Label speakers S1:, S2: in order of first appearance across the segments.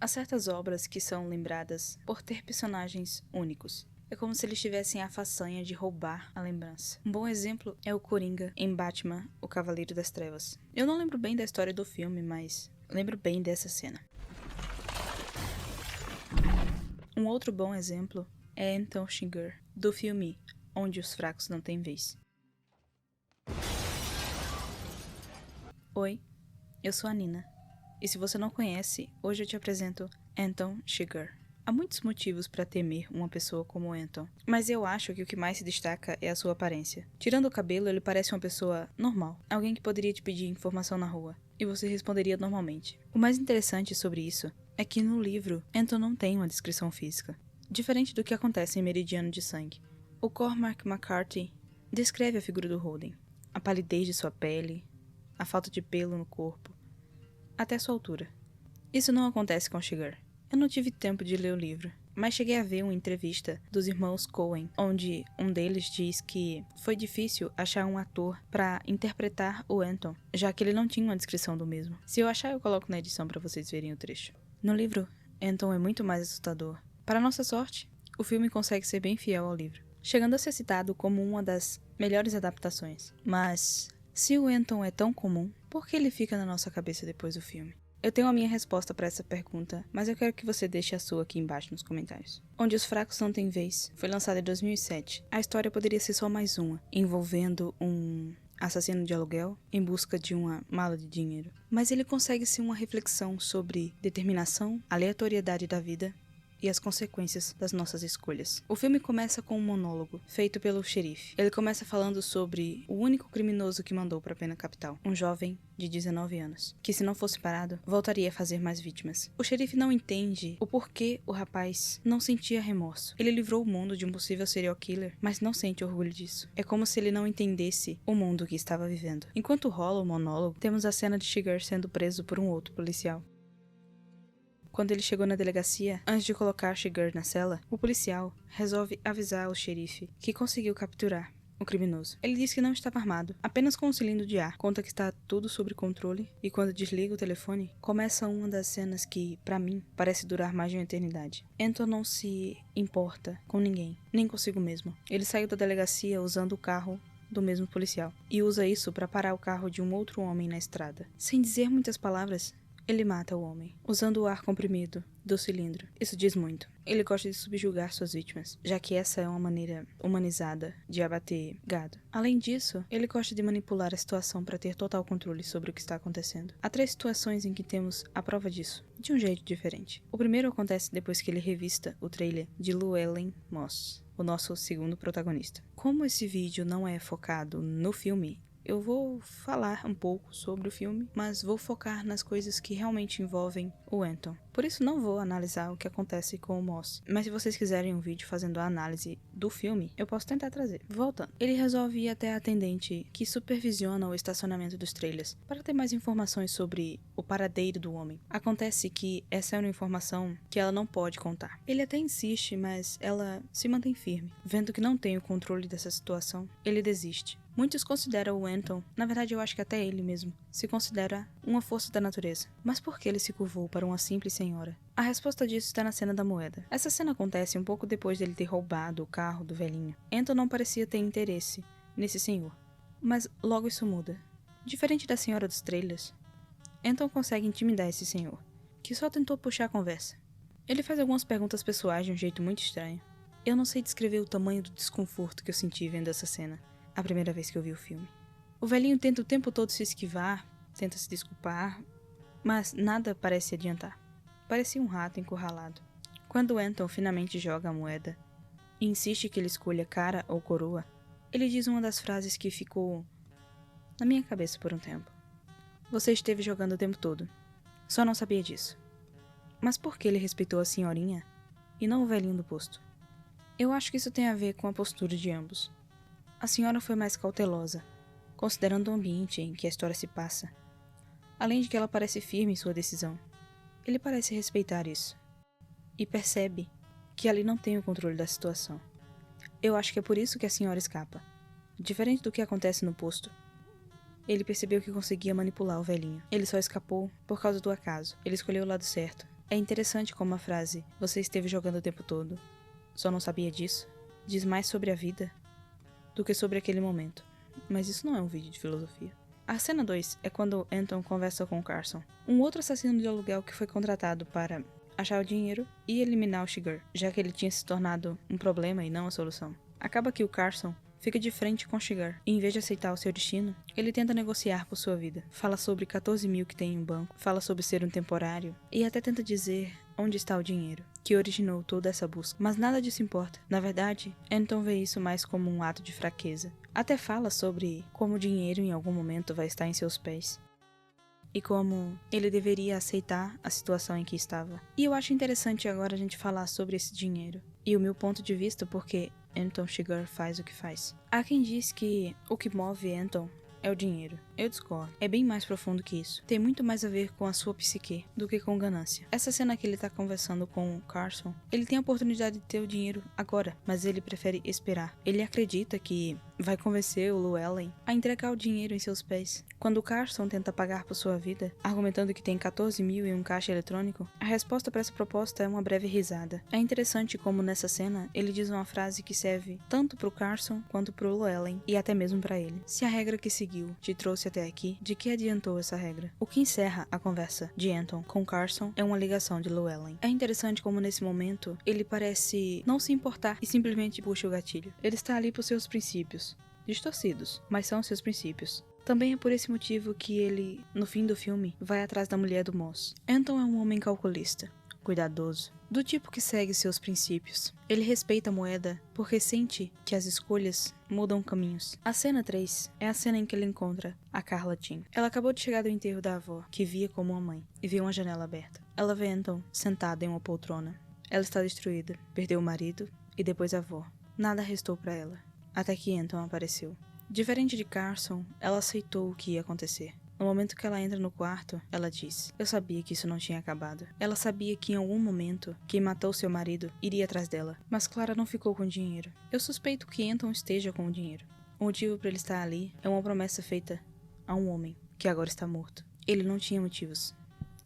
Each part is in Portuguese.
S1: Há certas obras que são lembradas por ter personagens únicos. É como se eles tivessem a façanha de roubar a lembrança. Um bom exemplo é o Coringa em Batman, o Cavaleiro das Trevas. Eu não lembro bem da história do filme, mas lembro bem dessa cena. Um outro bom exemplo é Anton Chigurh, do filme Onde os Fracos Não Têm Vez. Oi, eu sou a Nina. E se você não conhece, hoje eu te apresento Anton Chigurh. Há muitos motivos para temer uma pessoa como Anton, mas eu acho que o que mais se destaca é a sua aparência. Tirando o cabelo, ele parece uma pessoa normal, alguém que poderia te pedir informação na rua, e você responderia normalmente. O mais interessante sobre isso é que no livro, Anton não tem uma descrição física, diferente do que acontece em Meridiano de Sangue. O Cormac McCarthy descreve a figura do Holden, a palidez de sua pele, a falta de pelo no corpo, até sua altura. Isso não acontece com Chigurh. Eu não tive tempo de ler o livro, mas cheguei a ver uma entrevista dos irmãos Coen, onde um deles diz que foi difícil achar um ator para interpretar o Anton, já que ele não tinha uma descrição do mesmo. Se eu achar, eu coloco na edição para vocês verem o trecho. No livro, Anton é muito mais assustador. Para nossa sorte, o filme consegue ser bem fiel ao livro, chegando a ser citado como uma das melhores adaptações. Mas, se o Anton é tão comum, por que ele fica na nossa cabeça depois do filme? Eu tenho a minha resposta para essa pergunta, mas eu quero que você deixe a sua aqui embaixo nos comentários. Onde os Fracos Não Têm Vez foi lançada em 2007. A história poderia ser só mais uma, envolvendo um assassino de aluguel em busca de uma mala de dinheiro. Mas ele consegue ser uma reflexão sobre determinação, aleatoriedade da vida e as consequências das nossas escolhas. O filme começa com um monólogo, feito pelo xerife. Ele começa falando sobre o único criminoso que mandou para a pena capital, um jovem de 19 anos, que se não fosse parado, voltaria a fazer mais vítimas. O xerife não entende o porquê o rapaz não sentia remorso. Ele livrou o mundo de um possível serial killer, mas não sente orgulho disso. É como se ele não entendesse o mundo que estava vivendo. Enquanto rola o monólogo, temos a cena de Chigurh sendo preso por um outro policial. Quando ele chegou na delegacia, antes de colocar Chigurh na cela, o policial resolve avisar o xerife que conseguiu capturar o criminoso. Ele diz que não estava armado, apenas com um cilindro de ar, conta que está tudo sob controle, e quando desliga o telefone, começa uma das cenas que, pra mim, parece durar mais de uma eternidade. Anton não se importa com ninguém, nem consigo mesmo. Ele saiu da delegacia usando o carro do mesmo policial, e usa isso para parar o carro de um outro homem na estrada. Sem dizer muitas palavras, ele mata o homem, usando o ar comprimido do cilindro. Isso diz muito. Ele gosta de subjugar suas vítimas, já que essa é uma maneira humanizada de abater gado. Além disso, ele gosta de manipular a situação para ter total controle sobre o que está acontecendo. Há 3 situações em que temos a prova disso, de um jeito diferente. O primeiro acontece depois que ele revista o trailer de Llewellyn Moss, o nosso segundo protagonista. Como esse vídeo não é focado no filme, eu vou falar um pouco sobre o filme, mas vou focar nas coisas que realmente envolvem o Anton. Por isso não vou analisar o que acontece com o Moss, mas se vocês quiserem um vídeo fazendo a análise do filme, eu posso tentar trazer. Voltando, ele resolve ir até a atendente que supervisiona o estacionamento dos trailers, para ter mais informações sobre o paradeiro do homem. Acontece que essa é uma informação que ela não pode contar. Ele até insiste, mas ela se mantém firme. Vendo que não tem o controle dessa situação, ele desiste. Muitos consideram o Anton, na verdade eu acho que até ele mesmo, se considera uma força da natureza. Mas por que ele se curvou para uma simples senhora? A resposta disso está na cena da moeda. Essa cena acontece um pouco depois dele ter roubado o carro do velhinho. Anton não parecia ter interesse nesse senhor, mas logo isso muda. Diferente da senhora dos trailers, Anton consegue intimidar esse senhor, que só tentou puxar a conversa. Ele faz algumas perguntas pessoais de um jeito muito estranho. Eu não sei descrever o tamanho do desconforto que eu senti vendo essa cena a primeira vez que eu vi o filme. O velhinho tenta o tempo todo se esquivar, tenta se desculpar, mas nada parece adiantar. Parecia um rato encurralado. Quando Anton finalmente joga a moeda e insiste que ele escolha cara ou coroa, ele diz uma das frases que ficou na minha cabeça por um tempo. Você esteve jogando o tempo todo. Só não sabia disso. Mas por que ele respeitou a senhorinha e não o velhinho do posto? Eu acho que isso tem a ver com a postura de ambos. A senhora foi mais cautelosa, considerando o ambiente em que a história se passa. Além de que ela parece firme em sua decisão. Ele parece respeitar isso. E percebe que ali não tem o controle da situação. Eu acho que é por isso que a senhora escapa. Diferente do que acontece no posto. Ele percebeu que conseguia manipular o velhinho. Ele só escapou por causa do acaso. Ele escolheu o lado certo. É interessante como a frase "você esteve jogando o tempo todo, só não sabia disso" diz mais sobre a vida do que sobre aquele momento. Mas isso não é um vídeo de filosofia. A cena 2 é quando Anton conversa com Carson, um outro assassino de aluguel que foi contratado para achar o dinheiro e eliminar o Shiger, já que ele tinha se tornado um problema e não a solução. Acaba que o Carson fica de frente com Shiger, e em vez de aceitar o seu destino, ele tenta negociar por sua vida. Fala sobre 14 mil que tem em um banco, fala sobre ser um temporário, e até tenta dizer onde está o dinheiro, que originou toda essa busca. Mas nada disso importa. Na verdade, Anton vê isso mais como um ato de fraqueza. Até fala sobre como o dinheiro em algum momento vai estar em seus pés. E como ele deveria aceitar a situação em que estava. E eu acho interessante agora a gente falar sobre esse dinheiro. E o meu ponto de vista porque Anton Chigurh faz o que faz. Há quem diz que o que move Anton é o dinheiro. Eu discordo. É bem mais profundo que isso. Tem muito mais a ver com a sua psique do que com ganância. Essa cena que ele tá conversando com o Carson, ele tem a oportunidade de ter o dinheiro agora, mas ele prefere esperar. Ele acredita que vai convencer o Llewellyn a entregar o dinheiro em seus pés. Quando o Carson tenta pagar por sua vida, argumentando que tem 14 mil em um caixa eletrônico, a resposta para essa proposta é uma breve risada. É interessante como nessa cena ele diz uma frase que serve tanto pro Carson quanto pro Llewellyn e até mesmo para ele. Se a regra que seguiu te trouxe até aqui, de que adiantou essa regra? O que encerra a conversa de Anton com Carson é uma ligação de Llewellyn. É interessante como nesse momento ele parece não se importar e simplesmente puxa o gatilho. Ele está ali por seus princípios. Distorcidos, mas são seus princípios. Também é por esse motivo que ele, no fim do filme, vai atrás da mulher do Moss. Anton é um homem calculista, cuidadoso, do tipo que segue seus princípios. Ele respeita a moeda porque sente que as escolhas mudam caminhos. A cena 3 é a cena em que ele encontra a Carla Jean. Ela acabou de chegar do enterro da avó, que via como uma mãe, e vê uma janela aberta. Ela vê Anton sentado em uma poltrona. Ela está destruída, perdeu o marido e depois a avó. Nada restou para ela, até que Anton apareceu. Diferente de Carson, ela aceitou o que ia acontecer. No momento que ela entra no quarto, ela diz: "Eu sabia que isso não tinha acabado." Ela sabia que em algum momento, quem matou seu marido iria atrás dela. Mas Clara não ficou com o dinheiro. Eu suspeito que Anton esteja com o dinheiro. O motivo para ele estar ali é uma promessa feita a um homem, que agora está morto. Ele não tinha motivos,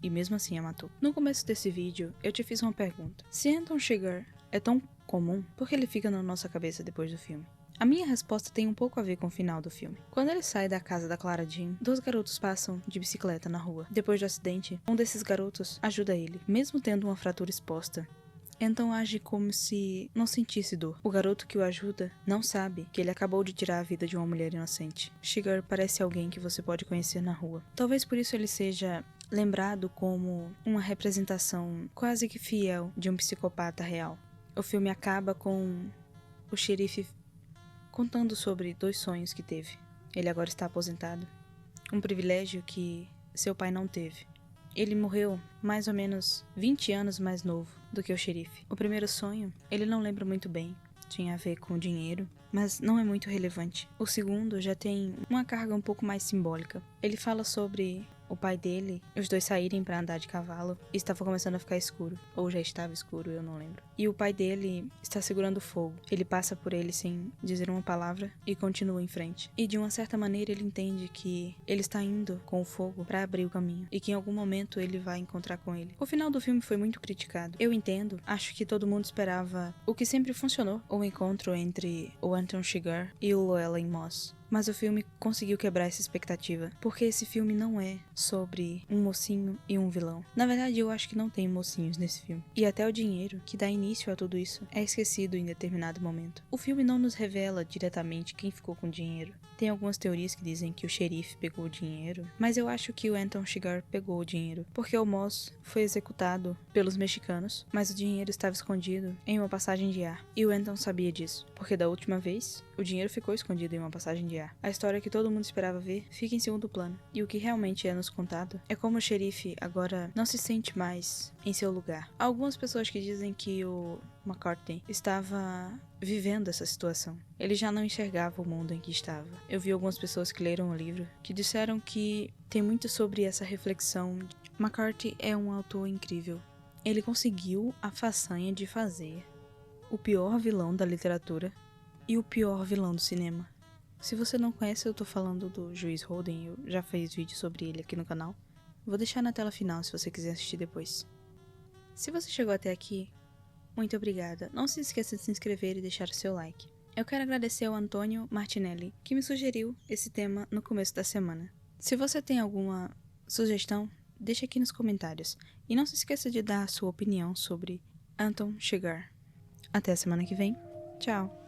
S1: e mesmo assim a matou. No começo desse vídeo, eu te fiz uma pergunta. Se Anton Chigurh é tão comum, por que ele fica na nossa cabeça depois do filme? A minha resposta tem um pouco a ver com o final do filme. Quando ele sai da casa da Clara Jean, 2 garotos passam de bicicleta na rua. Depois do acidente, um desses garotos ajuda ele, mesmo tendo uma fratura exposta. Então age como se não sentisse dor. O garoto que o ajuda não sabe que ele acabou de tirar a vida de uma mulher inocente. Chigurh parece alguém que você pode conhecer na rua. Talvez por isso ele seja lembrado como uma representação quase que fiel de um psicopata real. O filme acaba com o xerife contando sobre 2 sonhos que teve. Ele agora está aposentado. Um privilégio que seu pai não teve. Ele morreu mais ou menos 20 anos mais novo do que o xerife. O primeiro sonho, ele não lembra muito bem. Tinha a ver com dinheiro, mas não é muito relevante. O segundo já tem uma carga um pouco mais simbólica. Ele fala sobre o pai dele, os dois saírem para andar de cavalo e estava começando a ficar escuro, ou já estava escuro, eu não lembro. E o pai dele está segurando fogo. Ele passa por ele sem dizer uma palavra e continua em frente. E de uma certa maneira ele entende que ele está indo com o fogo para abrir o caminho e que em algum momento ele vai encontrar com ele. O final do filme foi muito criticado. Eu entendo, acho que todo mundo esperava o que sempre funcionou, o encontro entre o Anton Chigurh e o Llewellyn Moss. Mas o filme conseguiu quebrar essa expectativa, porque esse filme não é sobre um mocinho e um vilão. Na verdade, eu acho que não tem mocinhos nesse filme. E até o dinheiro, que dá início a tudo isso, é esquecido em determinado momento. O filme não nos revela diretamente quem ficou com o dinheiro. Tem algumas teorias que dizem que o xerife pegou o dinheiro, mas eu acho que o Anton Chigurh pegou o dinheiro, porque o Moss foi executado pelos mexicanos, mas o dinheiro estava escondido em uma passagem de ar. E o Anton sabia disso, porque da última vez, o dinheiro ficou escondido em uma passagem de ar. A história que todo mundo esperava ver fica em segundo plano, e o que realmente é nos contado é como o xerife agora não se sente mais em seu lugar. Há algumas pessoas que dizem que o McCartney estava vivendo essa situação. Ele já não enxergava o mundo em que estava. Eu vi algumas pessoas que leram o livro que disseram que tem muito sobre essa reflexão. McCartney é um autor incrível. Ele conseguiu a façanha de fazer o pior vilão da literatura e o pior vilão do cinema. Se você não conhece, eu tô falando do Juiz Holden, eu já fiz vídeo sobre ele aqui no canal. Vou deixar na tela final se você quiser assistir depois. Se você chegou até aqui, muito obrigada. Não se esqueça de se inscrever e deixar o seu like. Eu quero agradecer ao Antônio Martinelli, que me sugeriu esse tema no começo da semana. Se você tem alguma sugestão, deixe aqui nos comentários. E não se esqueça de dar a sua opinião sobre Anton Chigurh. Até a semana que vem. Tchau!